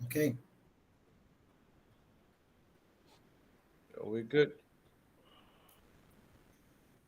Okay. We're good.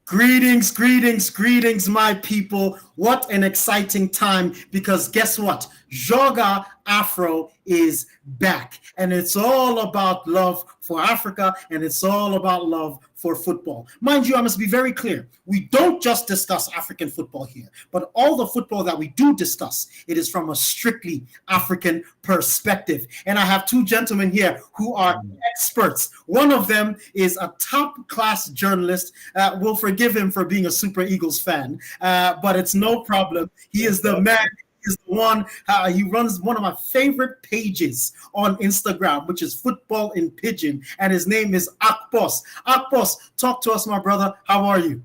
Greetings, greetings, greetings, my people. What an exciting time because guess what? Joga Afro is back. And it's all about love for Africa and it's all about love for football. Mind you, I must be very clear. We don't just discuss African football here, but all the football that we do discuss, it is from a strictly African perspective. And I have two gentlemen here who are experts. One of them is a top class journalist. We'll forgive him for being a Super Eagles fan, but it's no problem. He is the man. He is the one. He runs one of my favorite pages on Instagram, which is Football in Pigeon, and his name is Akpos. Akpos, talk to us, my brother. How are you?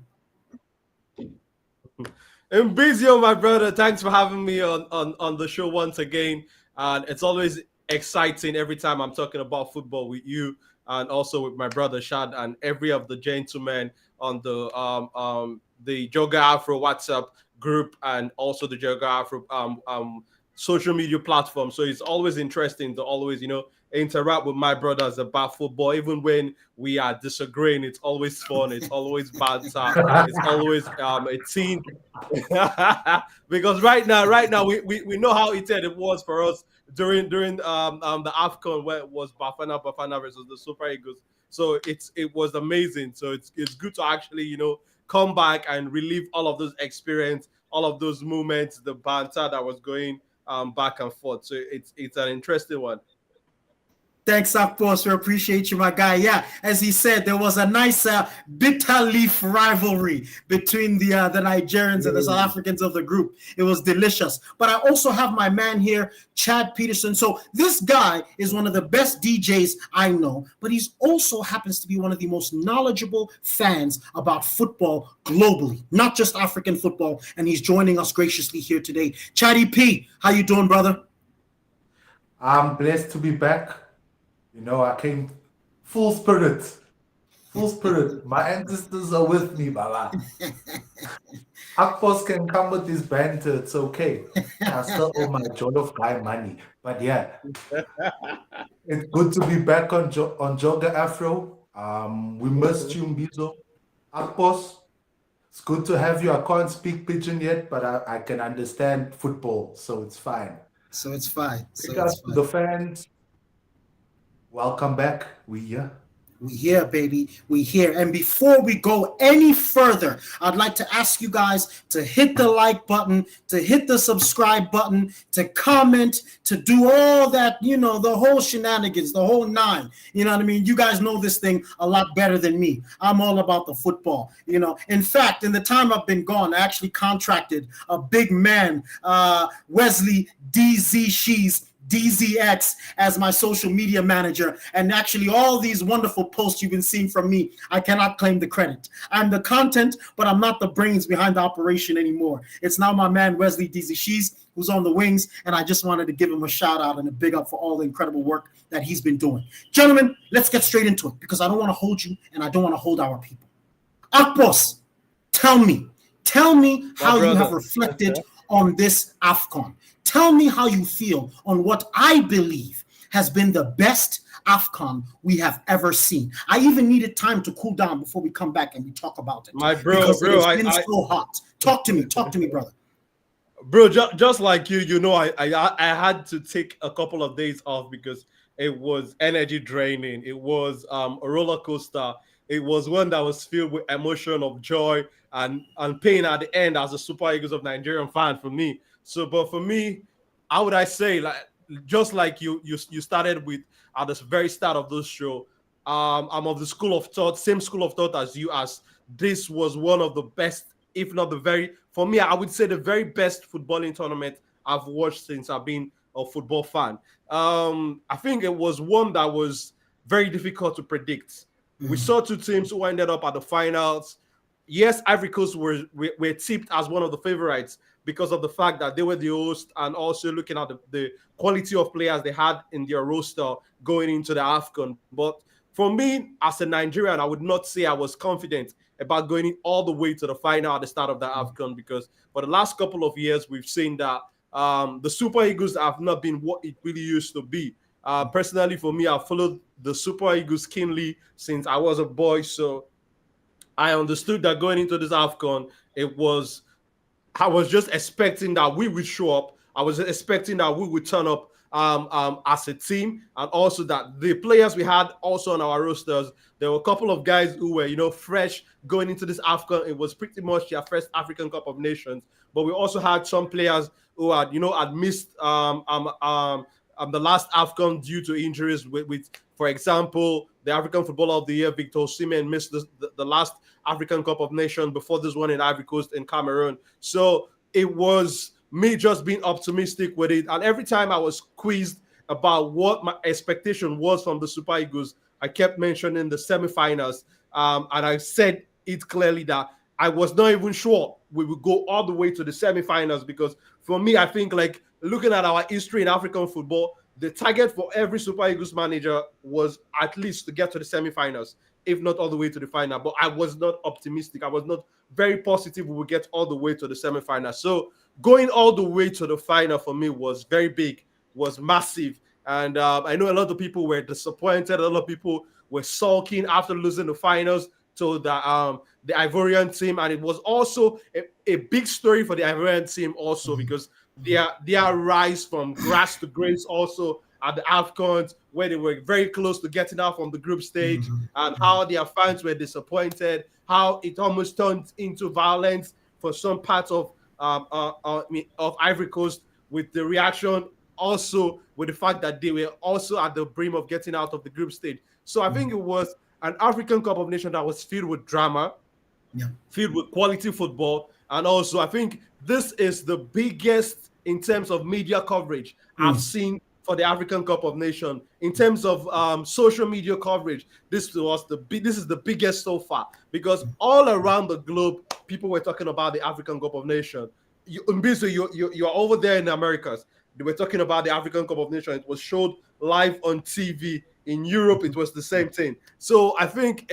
Mbizo, my brother, thanks for having me on the show once again. And it's always exciting every time I'm talking about football with you and also with my brother Shad and every of the gentlemen on the Joga Afro WhatsApp group and also the Joga Afro social media platform. So it's always interesting to always, interact with my brothers about football, even when we are disagreeing. It's always fun. It's always banter. It's always a team. Because right now we know how heated it was for us during the Afcon where it was Bafana versus the Super Eagles. So it was amazing. So it's good to actually come back and relive all of those experience, all of those moments, the banter that was going back and forth. So it's an interesting one. Thanks, Akpos. We appreciate you, my guy. Yeah, as he said, there was a nice bitter leaf rivalry between the Nigerians and the South Africans of the group. It was delicious. But I also have my man here, Chad Peterson. So this guy is one of the best DJs I know, but he's also happens to be one of the most knowledgeable fans about football globally, not just African football. And he's joining us graciously here today. Chaddy P, how you doing, brother? I'm blessed to be back. I came full spirit. Full spirit. My ancestors are with me, Bala. Akpos can come with his banter. It's okay. I still owe my Joy of Guy money. But yeah, it's good to be back on Joga Afro. We missed you, Mbizo. Akpos, it's good to have you. I can't speak pigeon yet, but I can understand football, so it's fine. So it's fine. So it's Regards to fine. the fans, welcome back. We here. We here, baby. We here. And before we go any further, I'd like to ask you guys to hit the like button, to hit the subscribe button, to comment, to do all that, the whole shenanigans, the whole nine. You know what I mean? You guys know this thing a lot better than me. I'm all about the football. In fact, in the time I've been gone, I actually contracted a big man, Wesley DZ Shees, DZX, as my social media manager, and actually all these wonderful posts you've been seeing from me, I cannot claim the credit. I'm the content, but I'm not the brains behind the operation anymore. It's now my man Wesley DZX who's on the wings, and I just wanted to give him a shout out and a big up for all the incredible work that he's been doing. Gentlemen, let's get straight into it because I don't want to hold you and I don't want to hold our people. Akpos, tell me My how you have brother. reflected on this Afcon. Tell me how you feel on what I believe has been the best Afcon we have ever seen. I even needed time to cool down before we come back and we talk about it My bro, because it bro, has I, been I so hot. Talk to me, brother. bro, just like you, I had to take a couple of days off because it was energy draining. It was a roller coaster. It was one that was filled with emotion of joy and pain at the end as a Super Eagles of Nigerian fan for me. So, but for me, how would I say, like, just like you started with at the very start of this show. I'm of the school of thought, same school of thought as you, as this was one of the best, if not the very, for me, I would say the very best footballing tournament I've watched since I've been a football fan. I think it was one that was very difficult to predict. We Mhm. saw two teams who ended up at the finals. Yes, Ivory Coast were tipped as one of the favorites because of the fact that they were the host and also looking at the quality of players they had in their roster going into the Afcon. But for me, as a Nigerian, I would not say I was confident about going all the way to the final at the start of the Afcon because for the last couple of years, we've seen that the Super Eagles have not been what it really used to be. Personally, for me, I followed the Super Eagles keenly since I was a boy. So I understood that going into this Afcon, I was just expecting that we would show up. I was expecting that we would turn up as a team, and also that the players we had also on our rosters, there were a couple of guys who were, fresh going into this Afcon. It was pretty much their first African Cup of Nations, but we also had some players who had missed the last Afcon due to injuries. With for example, the African Footballer of the Year, Victor Osimhen, missed the last African Cup of Nations before this one in Ivory Coast and Cameroon. So it was me just being optimistic with it. And every time I was quizzed about what my expectation was from the Super Eagles, I kept mentioning the semifinals. And I said it clearly that I was not even sure we would go all the way to the semifinals, because for me, I think, like, looking at our history in African football, the target for every Super Eagles manager was at least to get to the semifinals, if not all the way to the final. But I was not optimistic. I was not very positive we would get all the way to the semifinal. So going all the way to the final for me was very big, was massive. And I know a lot of people were disappointed. A lot of people were sulking after losing the finals to the Ivorian team. And it was also a big story for the Ivorian team also, because their rise from grass to grace also at the Afcon, where they were very close to getting out from the group stage, and how their fans were disappointed, how it almost turned into violence for some parts of Ivory Coast, with the reaction also with the fact that they were also at the brim of getting out of the group stage. So I think it was an African Cup of Nations that was filled with drama, filled with quality football. And also, I think this is the biggest in terms of media coverage I've seen for the African Cup of Nations. In terms of social media coverage, this is the biggest so far, because all around the globe, people were talking about the African Cup of Nations. Mbizo, you're over there in the Americas. They were talking about the African Cup of Nations. It was showed live on TV. In Europe, it was the same thing. So I think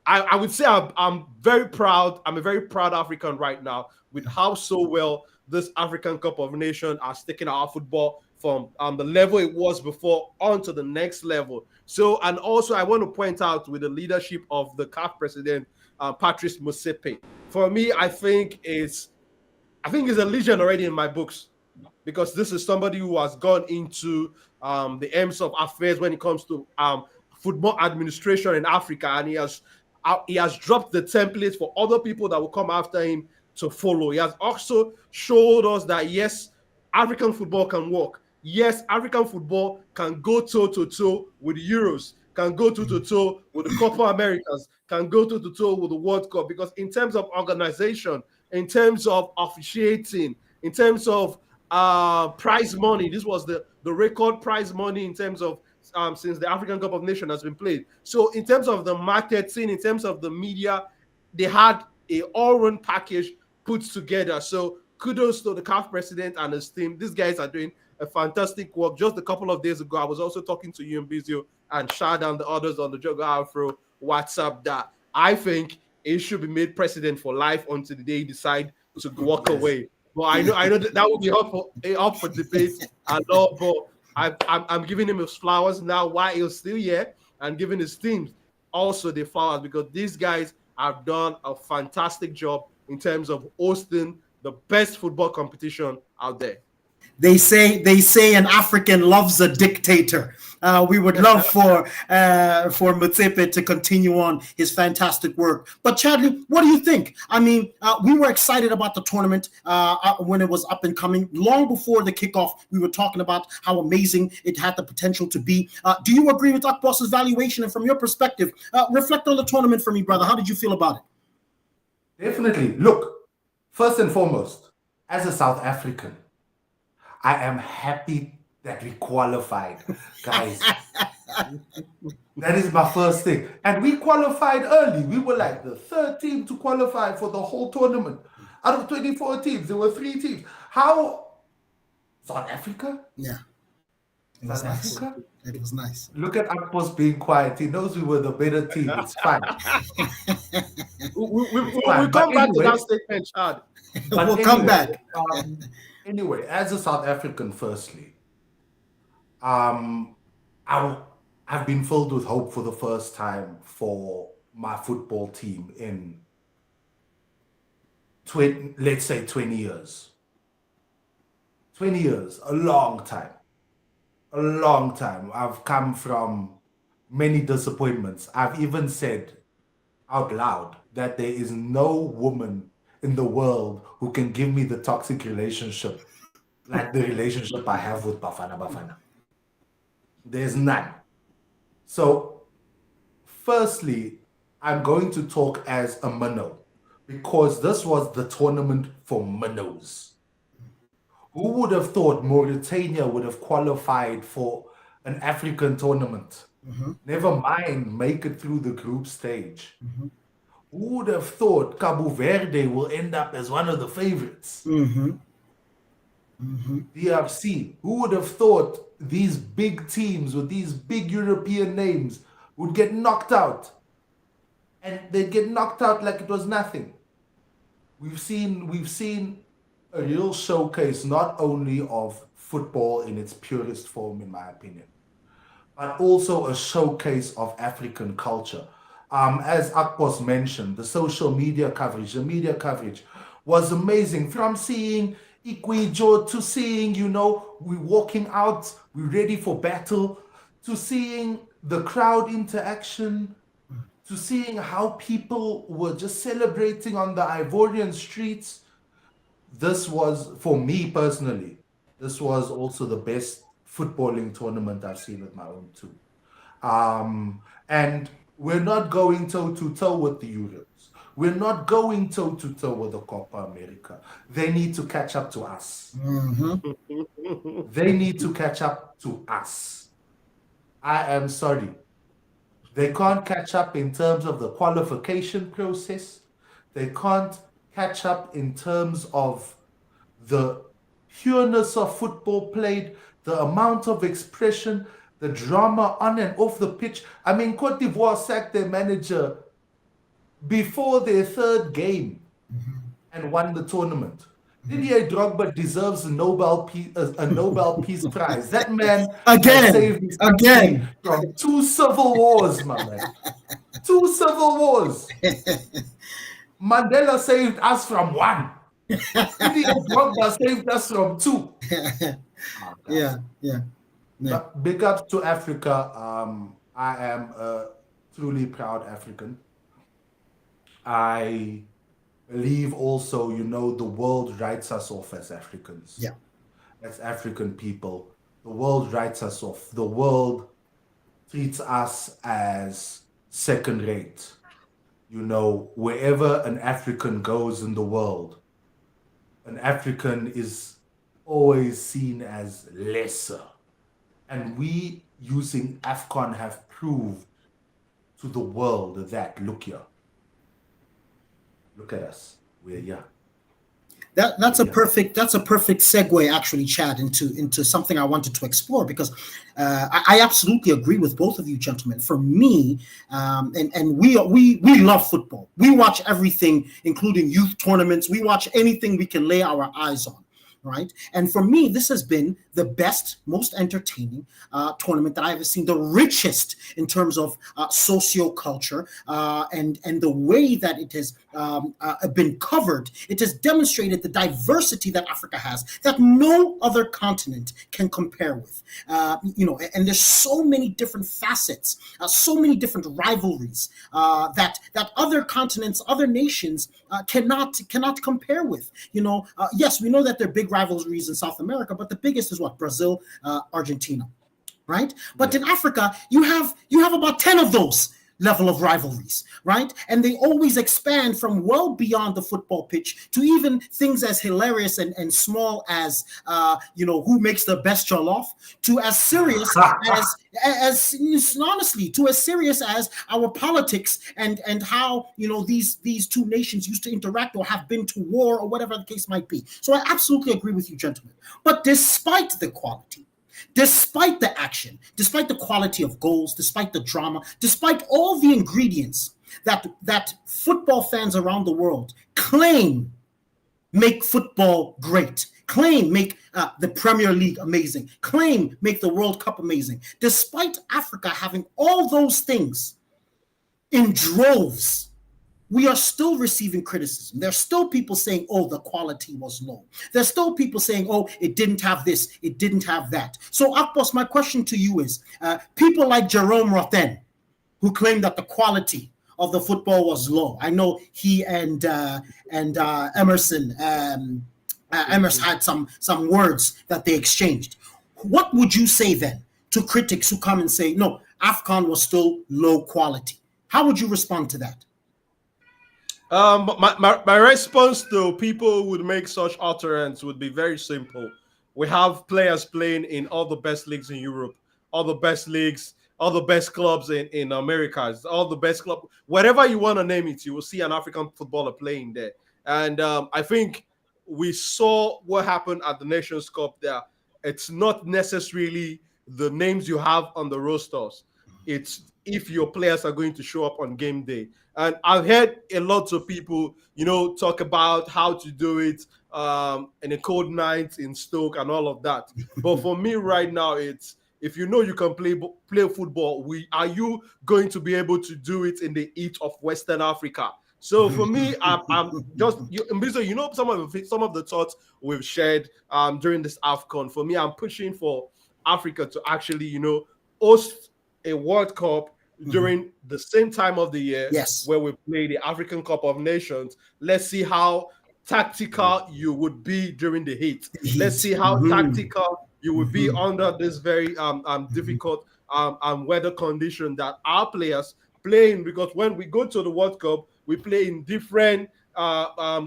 I would say I'm very proud. I'm a very proud African right now with how so well this African Cup of Nations has taken our football from the level it was before on to the next level. So, and also I want to point out, with the leadership of the CAF president, Patrice Motsepe. For me, I think he's a legend already in my books, because this is somebody who has gone into the ends of affairs when it comes to football administration in Africa, and he has dropped the templates for other people that will come after him to follow. He has also showed us that, yes, African football can work. Yes, African football can go toe-to-toe with the Euros, can go toe-to-toe with the Copa Americas, can go toe-to-toe with the World Cup, because in terms of organization, in terms of officiating, in terms of prize money, this was the record prize money in terms of since the African Cup of Nations has been played. So in terms of the marketing, in terms of the media, they had a all-round package put together. So kudos to the CAF president and his team. These guys are doing a fantastic work. Just a couple of days ago, I was also talking to you, Mbizo, and Shad and the others on the Joga Afro WhatsApp, that I think he should be made president for life until the day he decide to walk away. Well, I know that would be up for debate a lot, but I'm giving him his flowers now while he's still here, and giving his teams also the flowers, because these guys have done a fantastic job in terms of hosting the best football competition out there. They say an African loves a dictator. We would love for Motsepe to continue on his fantastic work. But Chadley, what do you think? I mean, we were excited about the tournament when it was up and coming. Long before the kickoff, we were talking about how amazing it had the potential to be. Do you agree with Akpos' valuation? And from your perspective, reflect on the tournament for me, brother. How did you feel about it? Definitely. Look, first and foremost, as a South African, I am happy that we qualified, guys. That is my first thing. And we qualified early. We were like the third team to qualify for the whole tournament. Out of 24 teams, there were 3 teams. How? South Africa? Yeah. It South Africa? It was nice. Look at Akpos being quiet. He knows we were the better team. It's fine. We'll come back to that statement, Chad. We'll come back. Anyway, as a South African, firstly, Um, I, I've been filled with hope for the first time for my football team in 20, let's say 20 years. 20 years, a long time. A long time. I've come from many disappointments. I've even said out loud that there is no woman in the world who can give me the toxic relationship like the relationship I have with Bafana Bafana. There's none. So, firstly, I'm going to talk as a minnow because this was the tournament for minnows. Who would have thought Mauritania would have qualified for an African tournament? Never mind, make it through the group stage. Who would have thought Cabo Verde will end up as one of the favorites? DRC. Who would have thought these big teams with these big European names would get knocked out? And they'd get knocked out like it was nothing. We've seen a real showcase not only of football in its purest form, in my opinion, but also a showcase of African culture. As Akpos mentioned, the social media coverage, the media coverage was amazing. From seeing Ikwijo to seeing, we walking out, we're ready for battle, to seeing the crowd interaction, to seeing how people were just celebrating on the Ivorian streets. This was, for me personally, this was also the best footballing tournament I've seen with my own two. And we're not going toe to toe with the Euros. We're not going toe to toe with the Copa America. They need to catch up to us. They need to catch up to us. I am sorry. They can't catch up in terms of the qualification process. They can't catch up in terms of the pureness of football played, the amount of expression, the drama on and off the pitch. I mean, Cote d'Ivoire sacked their manager before their third game and won the tournament. Didier Drogba deserves a Nobel Peace Prize. That man has saved his country from 2 civil wars, my man. 2 civil wars. Mandela saved us from 1. Didier Drogba saved us from 2. Yeah. But big ups to Africa. I am a truly proud African. I believe also, the world writes us off as Africans. Yeah. As African people. The world writes us off. The world treats us as second rate. Wherever an African goes in the world, an African is always seen as lesser. And we, using Afcon, have proved to the world that, look here. Look at us. We're here. That's a perfect segue, actually, Chad, into something I wanted to explore, because I absolutely agree with both of you gentlemen. For me, and we love football. We watch everything, including youth tournaments. We watch anything we can lay our eyes on. Right. And for me, this has been the best, most entertaining tournament that I've ever seen, the richest in terms of socio-culture and the way that it has been covered. It has demonstrated the diversity that Africa has that no other continent can compare with. And there's so many different facets, so many different rivalries that other continents, other nations cannot compare with. Yes, we know that there are big rivalries in South America, but the biggest is what? Brazil, Argentina, right? But in Africa, you have about 10 of those level of rivalries, right? And they always expand from well beyond the football pitch to even things as hilarious and small as who makes the best jollof, to as serious as honestly, to as serious as our politics and how these two nations used to interact or have been to war or whatever the case might be. So I absolutely agree with you, gentlemen. But despite the quality, despite the action, despite the quality of goals, despite the drama, despite all the ingredients that football fans around the world claim make football great, claim make the Premier League amazing, claim make the World Cup amazing. Despite Africa having all those things in droves, we are still receiving criticism. There's still people saying, oh, the quality was low. There's still people saying, oh, it didn't have this, it didn't have that. So, Akpos, my question to you is, people like Jerome Roten, who claim that the quality of the football was low. I know he and Emerson had some words that they exchanged. What would you say then to critics who come and say, no, Afcon was still low quality? How would you respond to that? My response to people who would make such utterance would be very simple. We have players playing in all the best leagues in Europe, all the best leagues, all the best clubs in Americas, all the best club, whatever you want to name it, you will see an African footballer playing there. And I think we saw what happened at the Nations Cup there. It's not necessarily the names you have on the rosters. It's if your players are going to show up on game day. And I've heard a lot of people, talk about how to do it in a cold night in Stoke and all of that. But for me right now, it's if you know you can play football, are you going to be able to do it in the heat of Western Africa? So for me, I'm just Mbizo, some of the thoughts we've shared during this Afcon. For me, I'm pushing for Africa to actually, host a World Cup during the same time of the year where we play the African Cup of Nations. Let's see how tactical you would be during the heat. Let's see how tactical you would be under this very difficult weather condition that our players playing, because when we go to the World Cup, we play in different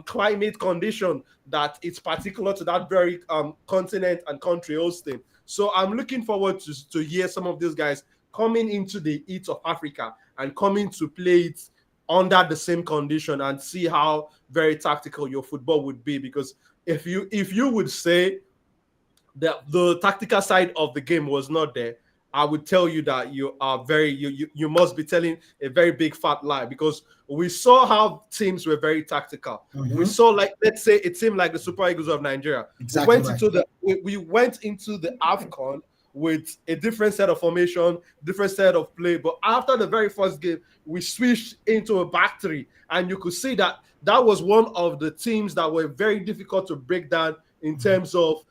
climate condition that it's particular to that very continent and country hosting. So I'm looking forward to hear some of these guys coming into the heat of Africa and coming to play it under the same condition and see how very tactical your football would be. Because if you would say that the tactical side of the game was not there, I would tell you that you are you must be telling a very big fat lie, because we saw how teams were very tactical. We saw, let's say, a team like the Super Eagles of Nigeria. Exactly we went into the Afcon with a different set of formation, different set of play. But after the very first game, we switched into a back three, and you could see that was one of the teams that were very difficult to break down in terms of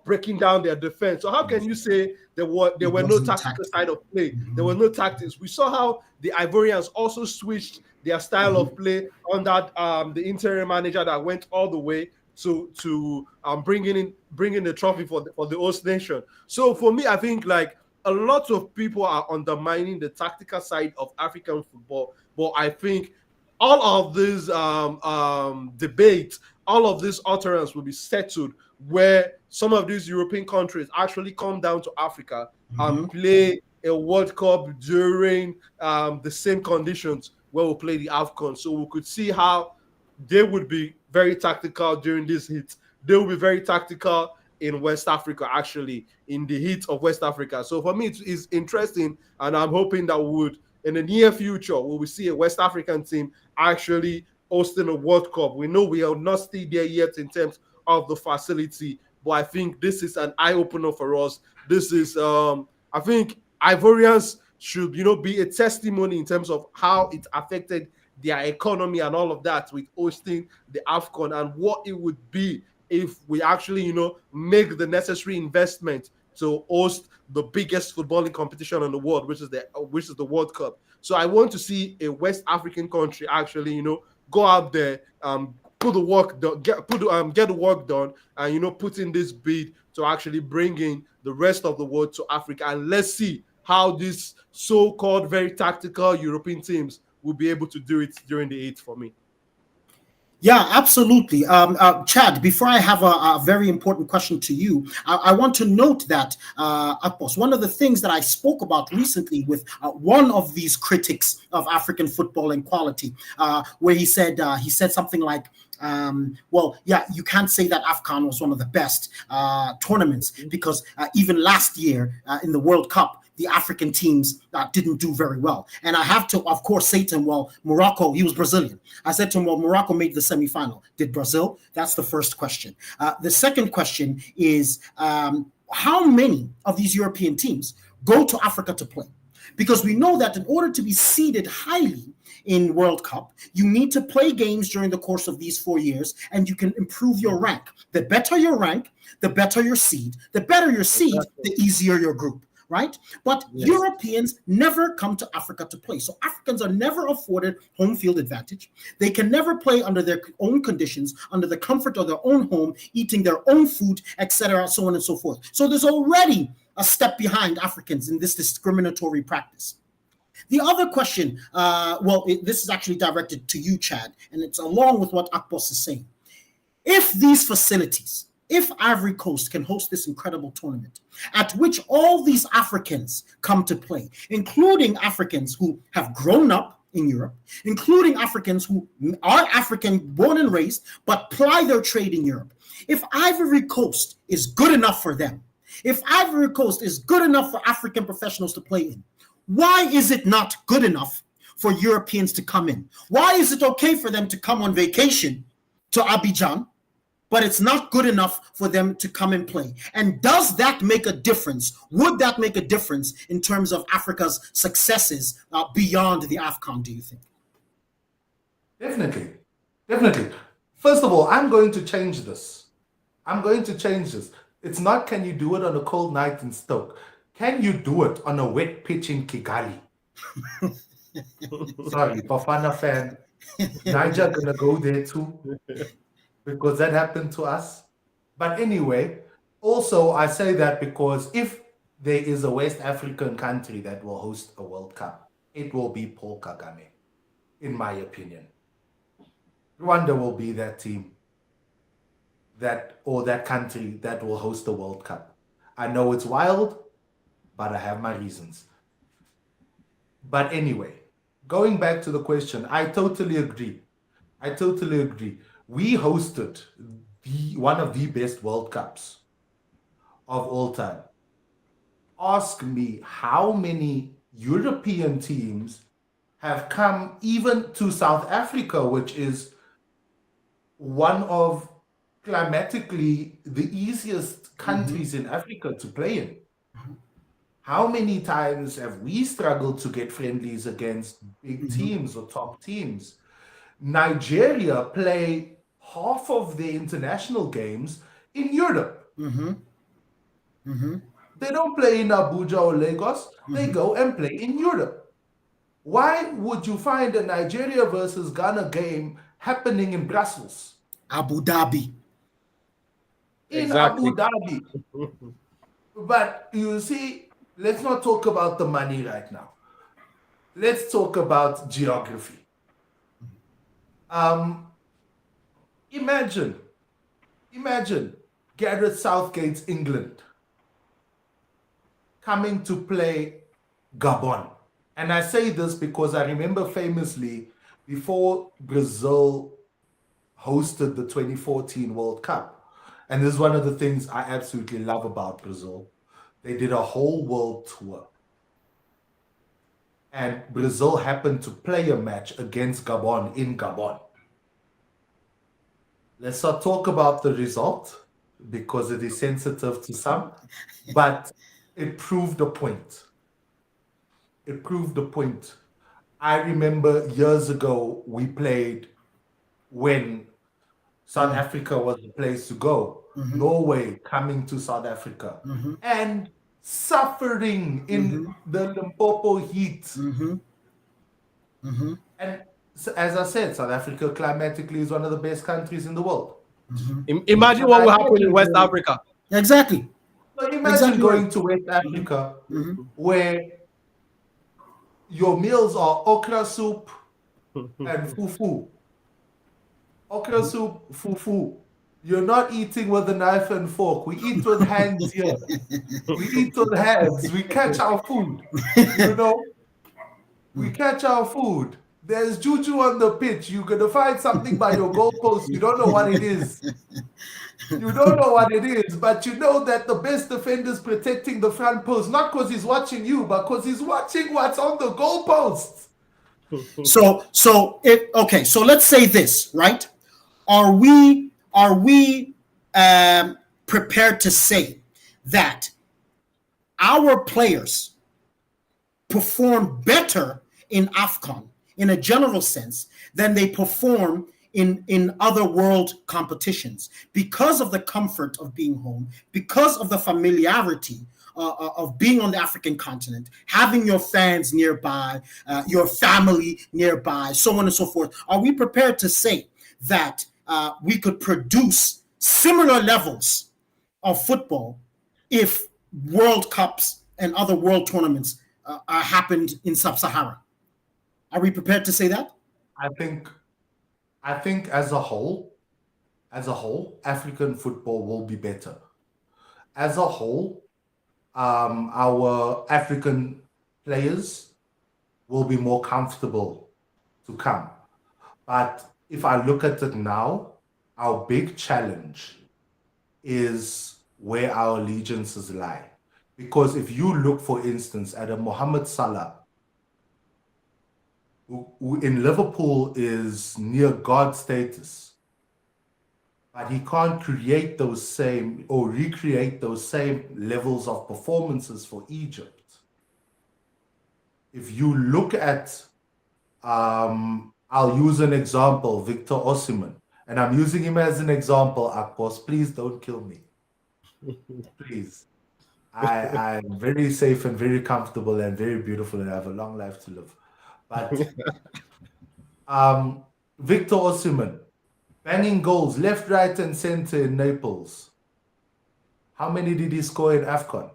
breaking down their defense. So how can you say there were no tactical side of play? There was no tactics. We saw how the Ivorians also switched their style of play under the interim manager that went all the way to bringing the trophy for the host nation. So for me, I think a lot of people are undermining the tactical side of African football, but I think all of this debate, all of this utterance will be settled where some of these European countries actually come down to Africa and play a World Cup during the same conditions where we play the Afcon. So we could see how they would be very tactical during this heat. They will be very tactical in West Africa, actually, in the heat of West Africa. So for me, it is interesting, and I'm hoping that in the near future, we will see a West African team actually hosting a World Cup. We know we are not still there yet in terms of the facility, but I think this is an eye-opener for us. This is, I think Ivorians should, be a testimony in terms of how it affected their economy and all of that with hosting the Afcon, and what it would be if we actually, make the necessary investment to host the biggest footballing competition in the world, which is the World Cup. So I want to see a West African country actually, go out there, put the work done, get the work done, and put in this bid to actually bring in the rest of the world to Africa, and let's see how these so-called very tactical European teams will be able to do it during the heat for me. Yeah, absolutely. Chad, before I have a very important question to you, I want to note that, Akpos, one of the things that I spoke about recently with one of these critics of African football and quality, where he said something like, you can't say that Afcon was one of the best tournaments, because even last year in the World Cup, the African teams didn't do very well. And I have to, of course, say to him, well, Morocco, he was Brazilian. I said to him, well, Morocco made the semifinal. Did Brazil? That's the first question. The second question is how many of these European teams go to Africa to play? Because we know that in order to be seeded highly in World Cup, you need to play games during the course of these 4 years, and you can improve your rank. The better your rank, the better your seed. The better your seed, the easier your group, right? But Europeans never come to Africa to play. So Africans are never afforded home field advantage. They can never play under their own conditions, under the comfort of their own home, eating their own food, etc., so on and so forth. So there's already a step behind Africans in this discriminatory practice. The other question, this is actually directed to you, Chad, and it's along with what Akpos is saying. If these facilities, if Ivory Coast can host this incredible tournament at which all these Africans come to play, including Africans who have grown up in Europe, including Africans who are African born and raised, but ply their trade in Europe, if Ivory Coast is good enough for them, if Ivory Coast is good enough for African professionals to play in, why is it not good enough for Europeans to come in? Why is it okay for them to come on vacation to Abidjan, but it's not good enough for them to come and play? And does that make a difference? Would that make a difference in terms of Africa's successes beyond the Afcon, do you think? Definitely. First of all, I'm going to change this. It's not can you do it on a cold night in Stoke. Can you do it on a wet pitch in Kigali? Sorry, Bafana fan. Niger gonna go there too because that happened to us. But anyway, also I say that because if there is a West African country that will host a World Cup, it will be Paul Kagame, in my opinion. Rwanda will be that team that country that will host the World Cup. I know it's wild, but I have my reasons. But anyway, going back to the question, I totally agree. We hosted one of the best World Cups of all time. Ask me how many European teams have come even to South Africa, which is one of climatically the easiest countries in Africa to play in. How many times have we struggled to get friendlies against big teams or top teams? Nigeria play half of their international games in Europe. They don't play in Abuja or Lagos. They go and play in Europe. Why would you find a Nigeria versus Ghana game happening in Brussels? Abu Dhabi. Abu Dhabi. But you see, let's not talk about the money right now. Let's talk about geography. Imagine Gareth Southgate's England coming to play Gabon. And I say this because I remember famously before Brazil hosted the 2014 World Cup, and this is one of the things I absolutely love about Brazil. They did a whole world tour. And Brazil happened to play a match against Gabon in Gabon. Let's not talk about the result because it is sensitive to some, but it proved a point. I remember years ago we played when South Africa was the place to go. Norway coming to South Africa and suffering in the Limpopo heat. And so, as I said, South Africa climatically is one of the best countries in the world. Imagine what will happen in West Africa. Exactly. So imagine going to West Africa where your meals are okra soup and fufu. Okra soup, fufu. You're not eating with a knife and fork. We eat with hands here. We eat with hands. We catch our food. We catch our food. There's juju on the pitch. You're going to find something by your goalpost. You don't know what it is. You don't know what it is, but you know that the best defender's protecting the front post, not because he's watching you, but because he's watching what's on the goalposts. So let's say this, right? Are we prepared to say that our players perform better in Afcon in a general sense than they perform in other world competitions because of the comfort of being home, because of the familiarity of being on the African continent, having your fans nearby, your family nearby, so on and so forth? Are we prepared to say that we could produce similar levels of football if World Cups and other world tournaments happened in Sub-Sahara? Are we prepared to say that? I think as a whole, African football will be better. As a whole, our African players will be more comfortable to come. But if I look at it now, our big challenge is where our allegiances lie. Because if you look, for instance, at a Mohamed Salah, who in Liverpool is near God status, but he can't create those same or recreate those same levels of performances for Egypt. If you look at, I'll use an example, Victor Osimhen, and I'm using him as an example, Akpos. Please don't kill me. Please. I'm very safe and very comfortable and very beautiful and I have a long life to live. But Victor Osimhen, banging goals left, right, and center in Naples. How many did he score in Afcon?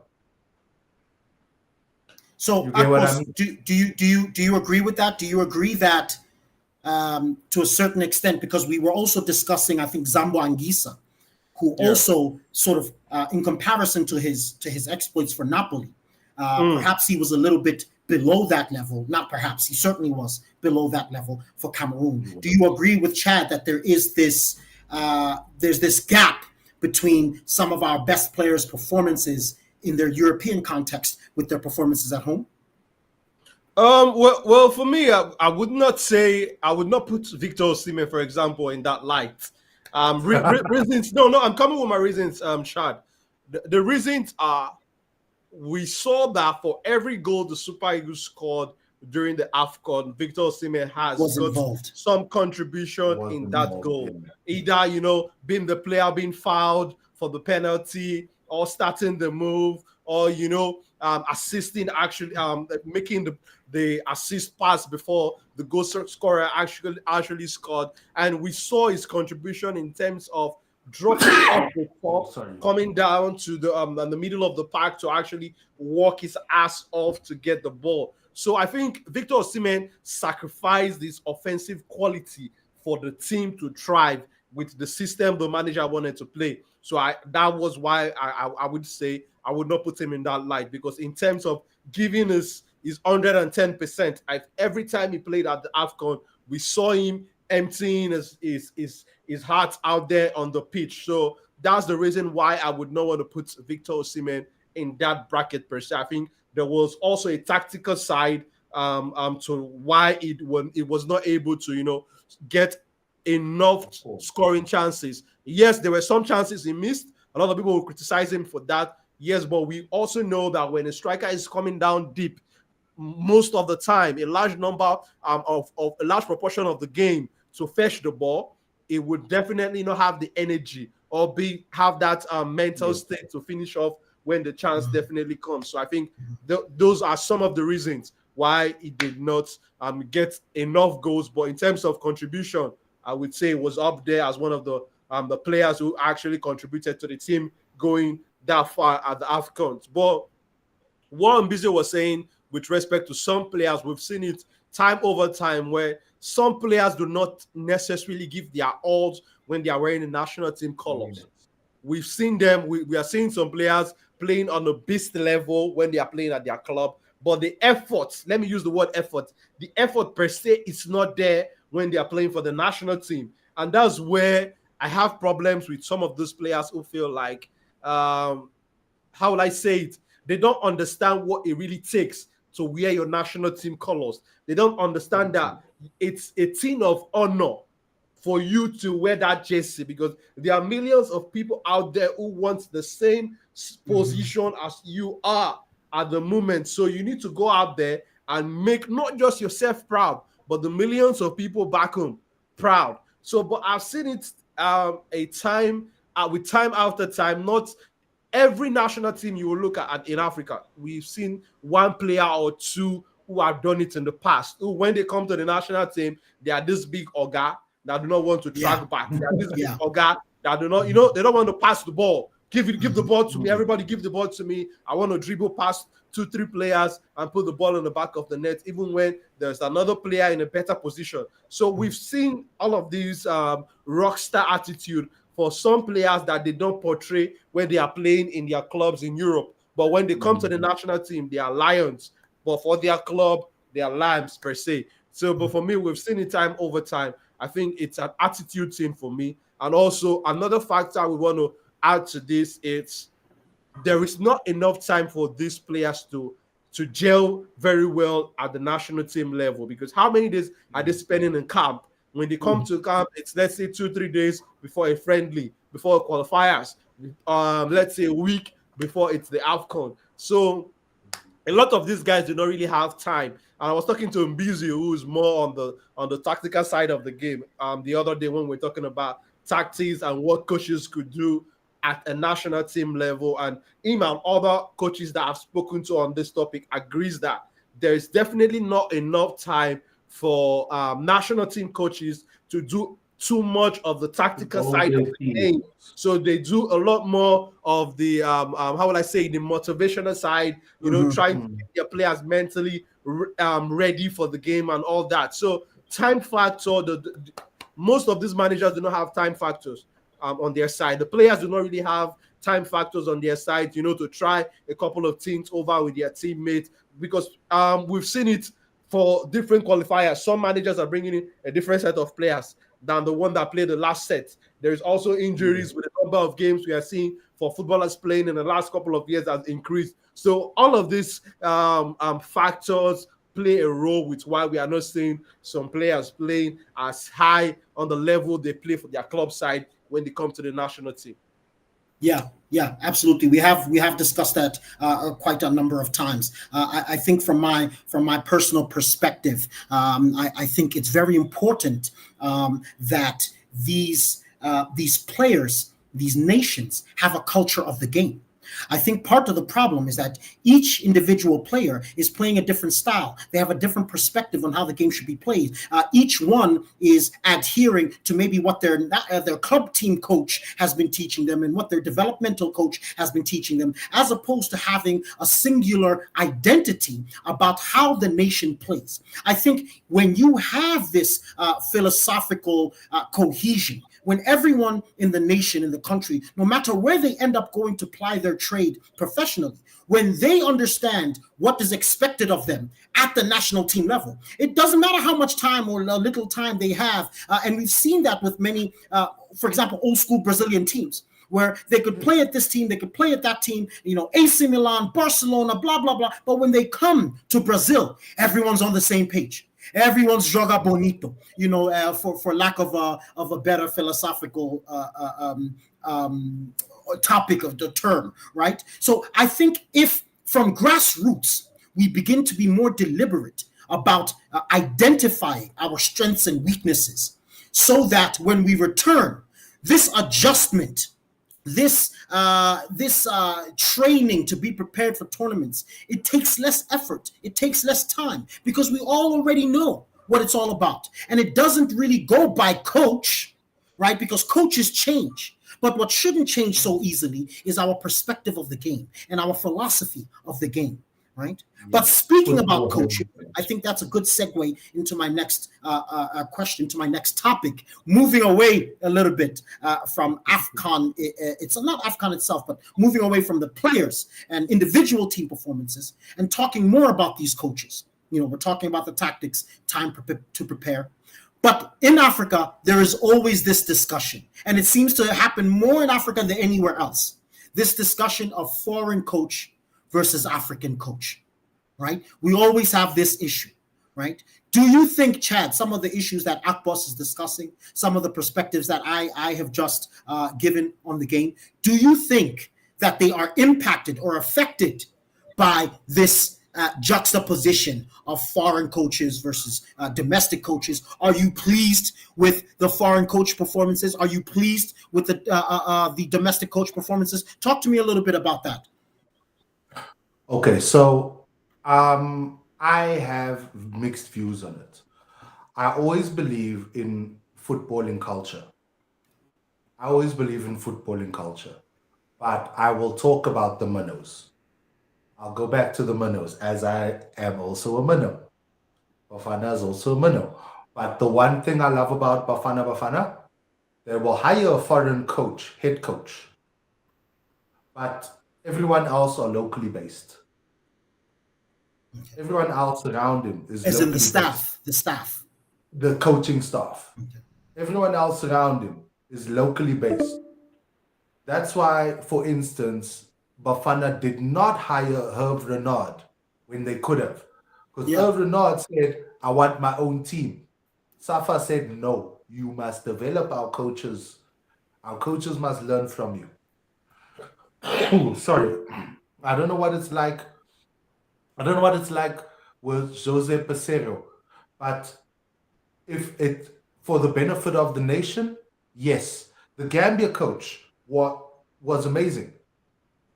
So, You get what I mean? do you agree with that? Do you agree that to a certain extent, because we were also discussing, I think, Zambo Anguissa, who also sort of, in comparison to his exploits for Napoli, perhaps he was a little bit below that level. Not perhaps, he certainly was below that level for Cameroon. Do you agree with Chad that there is this there's this gap between some of our best players' performances in their European context with their performances at home? Well, for me, I would not put Victor Osimhen, for example, in that light. Reasons? No, I'm coming with my reasons, Shad. The reasons are, we saw that for every goal the Super Eagles scored during the Afcon, Victor Osimhen has got some contribution in that goal. Yeah. Either, being the player being fouled for the penalty, or starting the move, or assisting, actually making the assist pass before the goal scorer actually scored. And we saw his contribution in terms of dropping off the top, coming down to the middle of the park to actually walk his ass off to get the ball. So I think Victor Osimhen sacrificed this offensive quality for the team to thrive with the system the manager wanted to play. So that was why I would say I would not put him in that light, because in terms of giving his 110%, every time he played at the Afcon, we saw him emptying his heart out there on the pitch. So that's the reason why I would not want to put Victor Osimhen in that bracket per se. I think there was also a tactical side to why it was not able to get enough scoring chances. Yes, there were some chances he missed. A lot of people will criticize him for that. Yes, but we also know that when a striker is coming down deep, most of the time, a large number of a large proportion of the game to fetch the ball, it would definitely not have the energy or have that mental state to finish off when the chance definitely comes. So I think those are some of the reasons why he did not get enough goals. But in terms of contribution, I would say it was up there as one of the players who actually contributed to the team going that far at the Afcons. But what Mbizo was saying with respect to some players, we've seen it time over time where some players do not necessarily give their all when they are wearing the national team colors. We've seen them. We are seeing some players playing on a beast level when they are playing at their club. But the effort, let me use the word effort, the effort per se is not there when they are playing for the national team. And that's where I have problems with some of those players who feel like, how will I say it? They don't understand what it really takes to wear your national team colors. They don't understand that it's a thing of honor for you to wear that jersey, because there are millions of people out there who want the same position as you are at the moment. So you need to go out there and make not just yourself proud, but the millions of people back home proud. So, but I've seen it with time after time. Not every national team you will look at in Africa, we've seen one player or two who have done it in the past, who, when they come to the national team, they are this big Oga that do not want to track back. They are this big Oga that do not, they don't want to pass the ball. Give the ball to me. Everybody give the ball to me. I want to dribble past 2-3 players and put the ball in the back of the net, even when there's another player in a better position. So we've seen all of these rock star attitude for some players that they don't portray when they are playing in their clubs in Europe. But when they come to the national team, they are lions. But for their club, they are lambs per se. So, but for me, we've seen it time over time. I think it's an attitude thing for me. And also another factor we want to add to this, it's there is not enough time for these players to gel very well at the national team level, because how many days are they spending in camp? When they come to camp, it's, let's say, 2-3 days before a friendly, before qualifiers, let's say a week before it's the Afcon. So a lot of these guys do not really have time. And I was talking to Mbizo, who is more on the tactical side of the game, the other day when we we're talking about tactics and what coaches could do at a national team level. And him and other coaches that I've spoken to on this topic agrees that there is definitely not enough time for national team coaches to do too much of the tactical side of the game. So they do a lot more of the how will I say, the motivational side, trying to get their players mentally ready for the game and all that. So time factor, most of these managers do not have time factors on their side. The players do not really have time factors on their side, to try a couple of things over with their teammates, because we've seen it for different qualifiers. Some managers are bringing in a different set of players than the one that played the last set. There is also injuries with the number of games we are seeing for footballers playing in the last couple of years has increased. So all of these factors play a role with why we are not seeing some players playing as high on the level they play for their club side when they come to the national team. Yeah, absolutely. We have discussed that quite a number of times. I think from my personal perspective, I think it's very important that these players, these nations, have a culture of the game. I think part of the problem is that each individual player is playing a different style. They have a different perspective on how the game should be played. Each one is adhering to maybe what their club team coach has been teaching them and what their developmental coach has been teaching them, as opposed to having a singular identity about how the nation plays. I think when you have this philosophical cohesion, when everyone in the nation, in the country, no matter where they end up going to ply their trade professionally, when they understand what is expected of them at the national team level, it doesn't matter how much time or little time they have. And we've seen that with many, for example, old school Brazilian teams, where they could play at this team, they could play at that team, AC Milan, Barcelona, blah, blah, blah. But when they come to Brazil, everyone's on the same page. Everyone's joga bonito, for lack of a better philosophical topic of the term, right? So I think if from grassroots we begin to be more deliberate about identifying our strengths and weaknesses, so that when we return, this adjustment, this training to be prepared for tournaments, it takes less effort, it takes less time, because we all already know what it's all about. And it doesn't really go by coach, right? Because coaches change. But what shouldn't change so easily is our perspective of the game and our philosophy of the game, right? But speaking about coaching, I think that's a good segue into my next question, to my next topic, moving away a little bit from Afcon. It's not Afcon itself, but moving away from the players and individual team performances and talking more about these coaches. We're talking about the tactics, time to prepare. But in Africa, there is always this discussion, and it seems to happen more in Africa than anywhere else. This discussion of foreign coach versus African coach, right? We always have this issue, right? Do you think, Chad, some of the issues that Akpos is discussing, some of the perspectives that I have just given on the game, do you think that they are impacted or affected by this juxtaposition of foreign coaches versus domestic coaches? Are you pleased with the foreign coach performances? Are you pleased with the domestic coach performances? Talk to me a little bit about that. Okay, so I have mixed views on it. I always believe in footballing culture. But I will talk about the minnows. I'll go back to the minnows, as I am also a minnow. Bafana is also a minnow. But the one thing I love about Bafana, they will hire a foreign coach, head coach. But everyone else are locally based. Everyone else around him is As in the staff, the coaching staff. Okay. Everyone else around him is locally based. That's why, for instance, Bafana did not hire Herve Renard when they could have. Because Herve Renard said, I want my own team. Safa said, no, you must develop our coaches. Our coaches must learn from you. Sorry. I don't know what it's like. With Jose Pesero. But if it, for the benefit of the nation, yes. The Gambia coach was amazing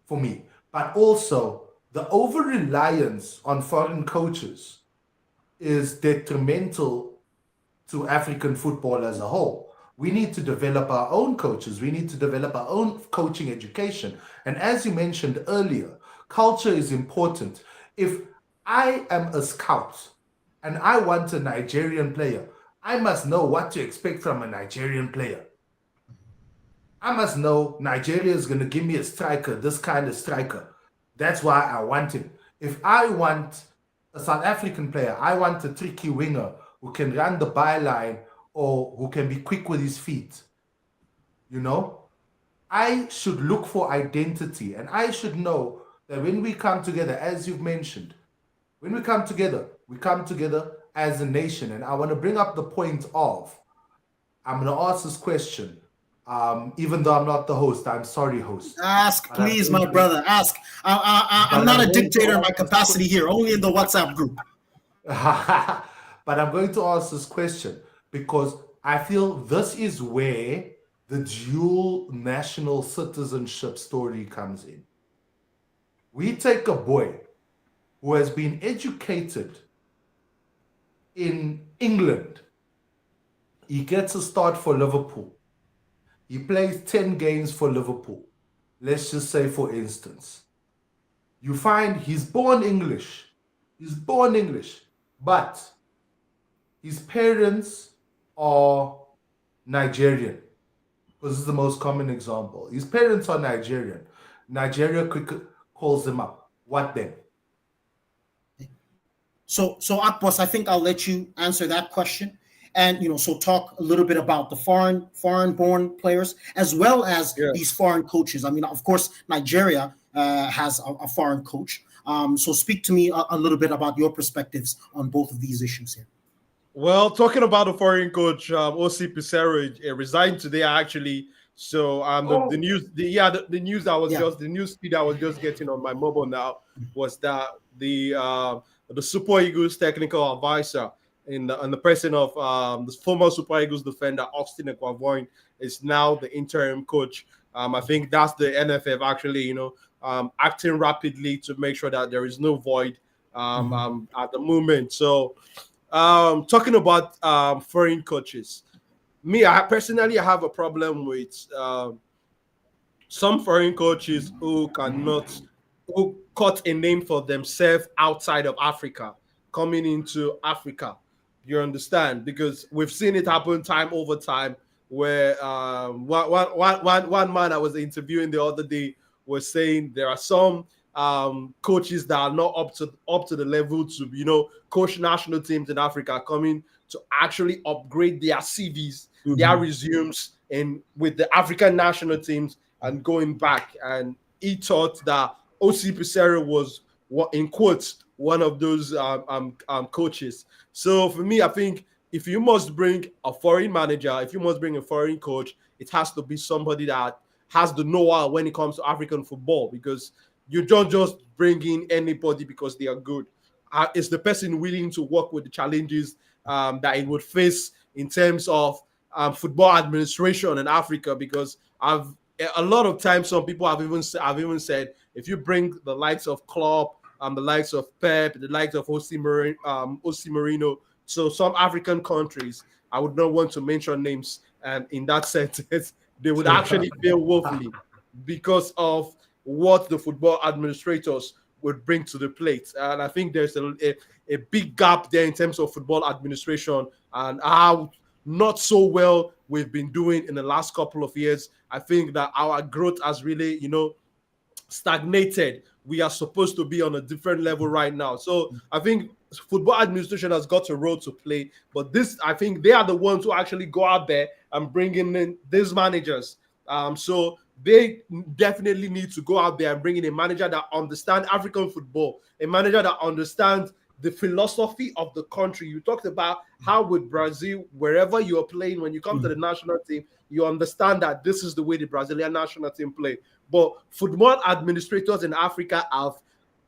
for me. But also, the over-reliance on foreign coaches is detrimental to African football as a whole. We need to develop our own coaches. We need to develop our own coaching education. And as you mentioned earlier, culture is important. If I am a scout and I want a Nigerian player, I must know what to expect from a Nigerian player. I must know Nigeria is going to give me a striker, this kind of striker. That's why I want him. If I want a South African player, I want a tricky winger who can run the byline or who can be quick with his feet. You know, I should look for identity, and I should know that when we come together, as you've mentioned, when we come together as a nation. And I want to bring up the point of, I'm going to ask this question. Even though I'm not the host, I'm sorry, host. Ask, please, my brother. Ask. I'm not a dictator in my capacity here, only in the WhatsApp group. But I'm going to ask this question because I feel this is where the dual national citizenship story comes in. We take a boy who has been educated in England. He gets a start for Liverpool. He plays 10 games for Liverpool. Let's just say, for instance, you find he's born English. But his parents are Nigerian. This is the most common example. His parents are Nigerian. Nigeria calls him up. What then? So Akpos, I think I'll let you answer that question. And, so talk a little bit about the foreign-born players, as well as these foreign coaches. I mean, of course, Nigeria has a foreign coach. So speak to me a little bit about your perspectives on both of these issues here. Well, talking about the foreign coach, O.C. Pissarro resigned today, actually. So the news feed I was just getting on my mobile now was that the Super Eagles technical advisor in the person of the former Super Eagles defender Austin Ekwavoin is now the interim coach. I think that's the NFF actually, acting rapidly to make sure that there is no void at the moment. So talking about foreign coaches, I personally have a problem with some foreign coaches who cut a name for themselves outside of Africa, coming into Africa. You understand? Because we've seen it happen time over time where one man I was interviewing the other day was saying there are some coaches that are not up to the level to coach national teams in Africa coming to actually upgrade their CVs, their resumes, and with the African national teams and going back. And he thought that OC Pissarro was, what in quotes, one of those coaches. So for me, I think if you must bring a foreign manager, if you must bring a foreign coach, it has to be somebody that has the know-how when it comes to African football, because you don't just bring in anybody because they are good. Is the person willing to work with the challenges that it would face in terms of football administration in Africa? Because a lot of times some people have even said, if you bring the likes of Klopp, the likes of Pep, the likes of Jose Mourinho, so some African countries, I would not want to mention names, and in that sentence, they would actually fail woefully because of what the football administrators would bring to the plate. And I think there's a big gap there in terms of football administration and how not so well we've been doing in the last couple of years. I think that our growth has really, stagnated. We are supposed to be on a different level right now. So I think football administration has got a role to play, but I think they are the ones who actually go out there and bring in these managers. So they definitely need to go out there and bring in a manager that understands African football, a manager that understands the philosophy of the country. You talked about how with Brazil, wherever you are playing, when you come to the national team, you understand that this is the way the Brazilian national team play. But football administrators in Africa have,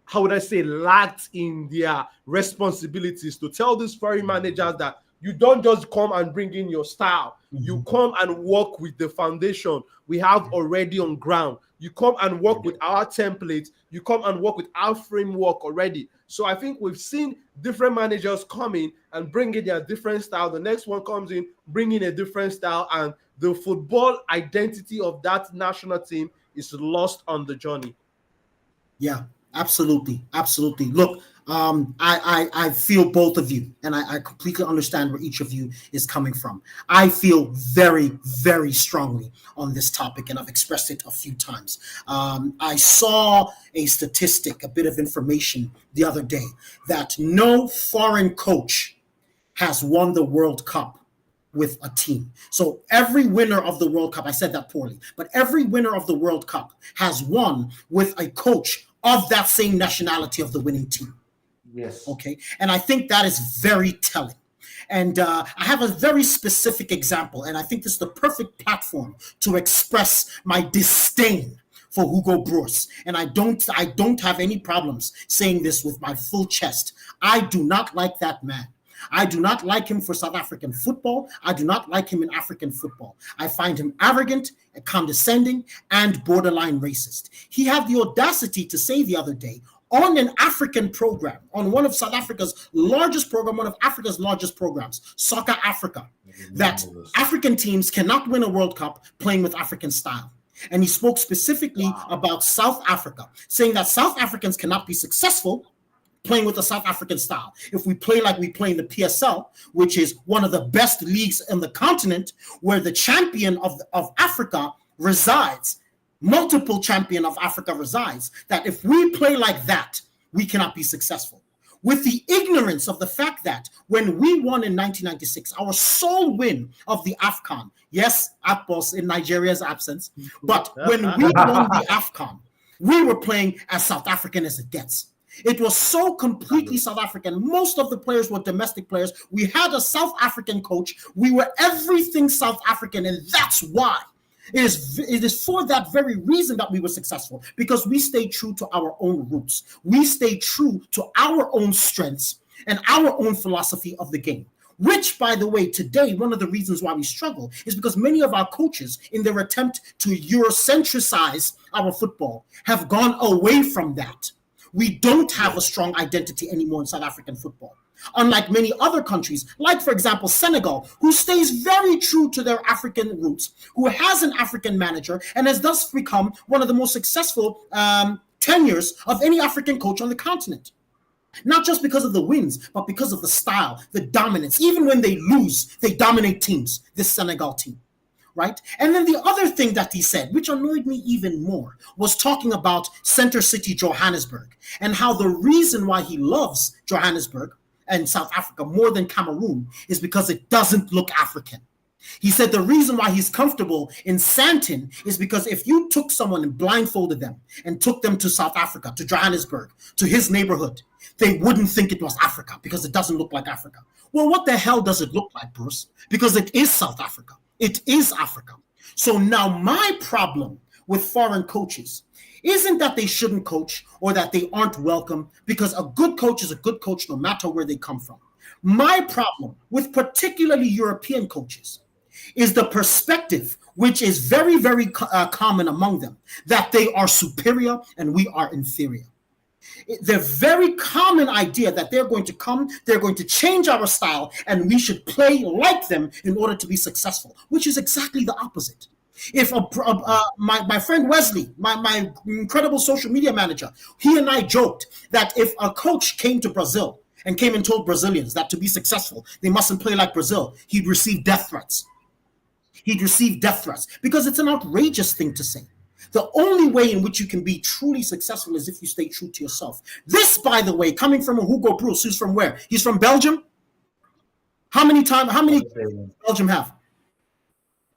how would I say, lacked in their responsibilities to tell these foreign managers that you don't just come and bring in your style. You come and work with the foundation we have already on ground. You come and work with our templates. You come and work with our framework already. So I think we've seen different managers come in and bring in their different style. The next one comes in, bringing a different style, and the football identity of that national team is lost on the journey. Yeah, absolutely. Absolutely. Look, I feel both of you, and I completely understand where each of you is coming from. I feel very, very strongly on this topic, and I've expressed it a few times. I saw a statistic, a bit of information the other day, that no foreign coach has won the World Cup with a team. So every winner of the World Cup, I said that poorly, but every winner of the World Cup has won with a coach of that same nationality of the winning team. Yes. Okay. And I think that is very telling. And I have a very specific example, and I think this is the perfect platform to express my disdain for Hugo Broos. And I don't have any problems saying this with my full chest. I do not like that man. I do not like him for South African football. I do not like him in African football. I find him arrogant, condescending, and borderline racist. He had the audacity to say the other day on an African program, on one of South Africa's largest program, one of Africa's largest programs, Soccer Africa, that African teams cannot win a World Cup playing with African style. And he spoke specifically about South Africa, saying that South Africans cannot be successful playing with the South African style. If we play like we play in the PSL, which is one of the best leagues in the continent, where the champion of Africa resides, multiple champion of Africa resides, that if we play like that, we cannot be successful. With the ignorance of the fact that when we won in 1996, our sole win of the Afcon, yes, Akpos in Nigeria's absence, but when we won the Afcon, we were playing as South African as it gets. It was so completely South African. Most of the players were domestic players. We had a South African coach. We were everything South African, and that's why. It is for that very reason that we were successful, because we stayed true to our own roots. We stayed true to our own strengths and our own philosophy of the game. Which, by the way, today, one of the reasons why we struggle is because many of our coaches, in their attempt to Eurocentricize our football, have gone away from that. We don't have a strong identity anymore in South African football. Unlike many other countries, like, for example, Senegal, who stays very true to their African roots, who has an African manager, and has thus become one of the most successful tenures of any African coach on the continent. Not just because of the wins, but because of the style, the dominance. Even when they lose, they dominate teams, this Senegal team. right? And then the other thing that he said, which annoyed me even more, was talking about Center City, Johannesburg, and how the reason why he loves Johannesburg and South Africa more than Cameroon is because it doesn't look African. He said the reason why he's comfortable in Sandton is because if you took someone and blindfolded them and took them to South Africa, to Johannesburg, to his neighborhood, they wouldn't think it was Africa because it doesn't look like Africa. Well, what the hell does it look like, Bruce? Because it is South Africa. It is Africa. So now my problem with foreign coaches isn't that they shouldn't coach or that they aren't welcome, because a good coach is a good coach no matter where they come from. My problem with particularly European coaches is the perspective, which is very, very common among them, that they are superior and we are inferior. The very common idea that they're going to come, they're going to change our style, and we should play like them in order to be successful, which is exactly the opposite. If my friend Wesley, my incredible social media manager, he and I joked that if a coach came to Brazil and came and told Brazilians that to be successful, they mustn't play like Brazil, he'd receive death threats. He'd receive death threats because it's an outrageous thing to say. The only way in which you can be truly successful is if you stay true to yourself. This, by the way, coming from a Hugo Bruce, who's from where? He's from Belgium. How many Belgium have?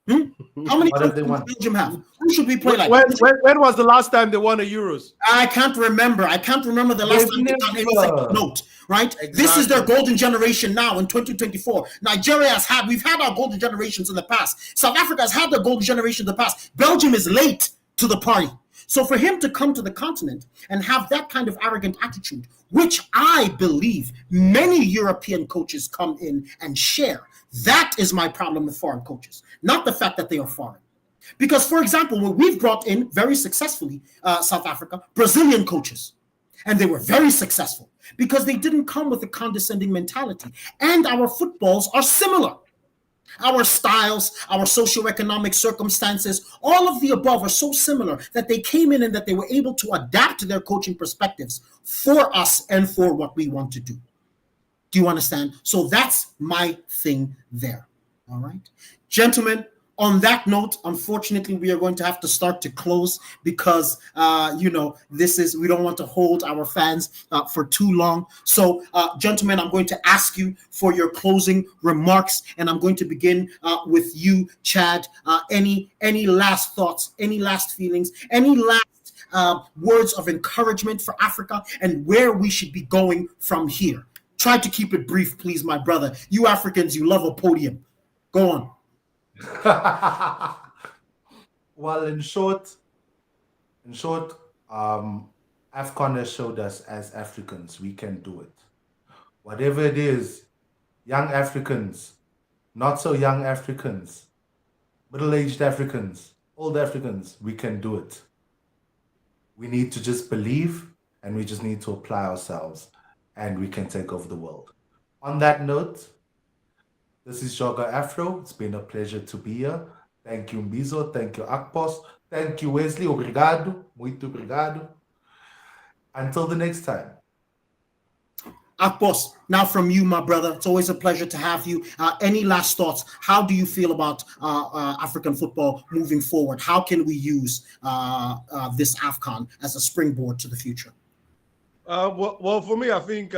How many countries does Belgium have? Who should we play like? When was the last time they won the Euros? I can't remember. The last time they got anything note, right? Exactly. This is their golden generation now in 2024. Nigeria we've had our golden generations in the past. South Africa has had their golden generation in the past. Belgium is late to the party. So for him to come to the continent and have that kind of arrogant attitude, which I believe many European coaches come in and share, that is my problem with foreign coaches, not the fact that they are foreign. Because, for example, when we've brought in very successfully South Africa, Brazilian coaches, and they were very successful because they didn't come with a condescending mentality. And our footballs are similar. Our styles, our socioeconomic circumstances, all of the above are so similar that they came in and that they were able to adapt their coaching perspectives for us and for what we want to do. Do you understand? So that's my thing there. All right. Gentlemen, on that note, unfortunately, we are going to have to start to close because, we don't want to hold our fans for too long. So, gentlemen, I'm going to ask you for your closing remarks, and I'm going to begin with you, Chad. Any last thoughts, any last feelings, any last words of encouragement for Africa and where we should be going from here? Try to keep it brief, please, my brother. You Africans, you love a podium. Go on. Well, in short, Afcon has showed us as Africans we can do it. Whatever it is, young Africans, not so young Africans, middle-aged Africans, old Africans, we can do it. We need to just believe, and we just need to apply ourselves, and we can take over the world. On that note, this is Joga Afro. It's been a pleasure to be here. Thank you, Mbizo. Thank you, Akpos. Thank you, Wesley. Obrigado. Muito obrigado. Until the next time. Akpos, now from you, my brother. It's always a pleasure to have you. Any last thoughts? How do you feel about African football moving forward? How can we use this Afcon as a springboard to the future? Well, for me, I think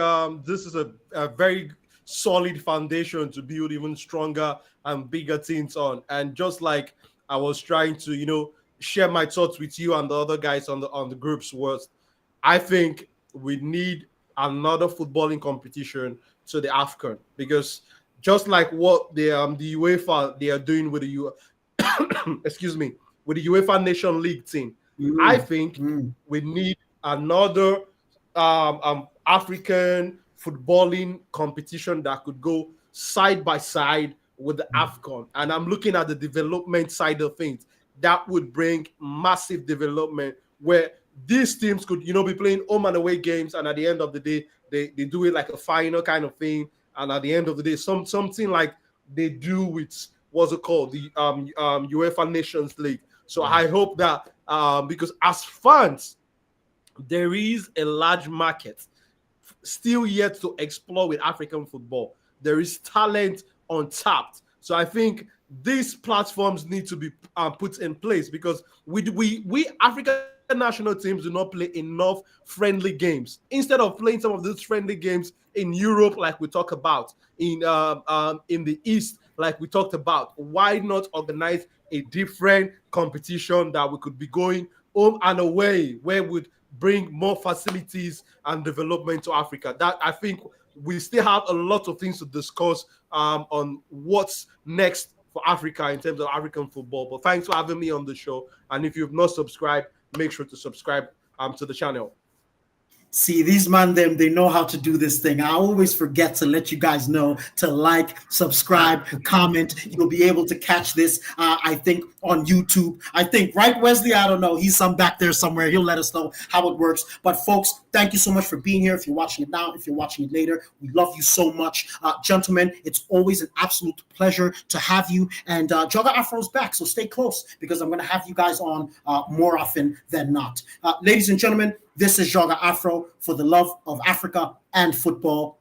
this is a very solid foundation to build even stronger and bigger teams on. And just like I was trying to, share my thoughts with you and the other guys on the groups, was I think we need another footballing competition to the Afcon, because just like what the UEFA they are doing with the with the UEFA Nation League team, I think we need another African footballing competition that could go side by side with the Afcon. And I'm looking at the development side of things. That would bring massive development where these teams could, be playing home and away games, and at the end of the day, they do it like a final kind of thing. And at the end of the day, something like they do with what's it called, the UEFA Nations League. So I hope that because as fans, there is a large market still yet to explore with African football. There is talent untapped. So I think these platforms need to be put in place, because we African national teams do not play enough friendly games. Instead of playing some of these friendly games in Europe, like we talk about, in the East, like we talked about, why not organize a different competition that we could be going home and away, where would bring more facilities and development to Africa? That, I think, we still have a lot of things to discuss on what's next for Africa in terms of African football. But thanks for having me on the show. And if you've not subscribed, make sure to subscribe to the channel. See, these man, they know how to do this thing. I always forget to let you guys know to like, subscribe, comment. You'll be able to catch this, I think, on YouTube. I think, right, Wesley? I don't know. He's some back there somewhere. He'll let us know how it works. But, folks, thank you so much for being here. If you're watching it now, if you're watching it later, we love you so much. Gentlemen, it's always an absolute pleasure to have you. And Joga Afro's back, so stay close, because I'm going to have you guys on more often than not. Ladies and gentlemen, this is Joga Afro for the love of Africa and football.